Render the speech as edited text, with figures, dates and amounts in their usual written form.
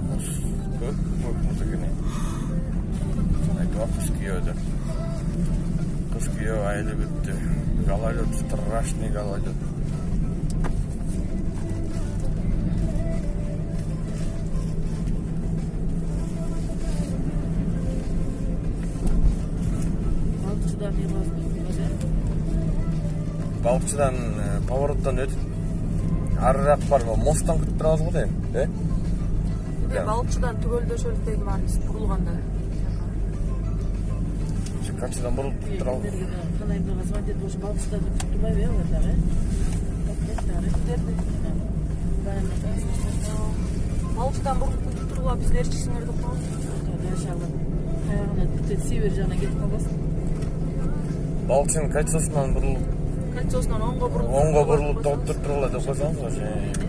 Муз көп муз экен. Айтып кыз күйөөдө. Кыз күйөө айылы бүттү. Гололед, страшный гололед. Балыкчыдан повороттан өтүп арыраак барып мосттон күтүп турабыз го дейм, балыкчыдан түгөлдөшөлүктөгү баары бурулганда. Качадан бурулуп турабыз. Канайымга звонить болуп балыкчыдан күтүп турбайбы алар дагы? Балыкчыдан бурулуп күтүп турууга биз эрчисиңерди коебуз. Аяғына север жағына кетіп қаласың. Балықшының качествосынан бурулуп, Качествосынан оңго бурулуп топ тұрып тұрғыла деп қойсаңыз ғой.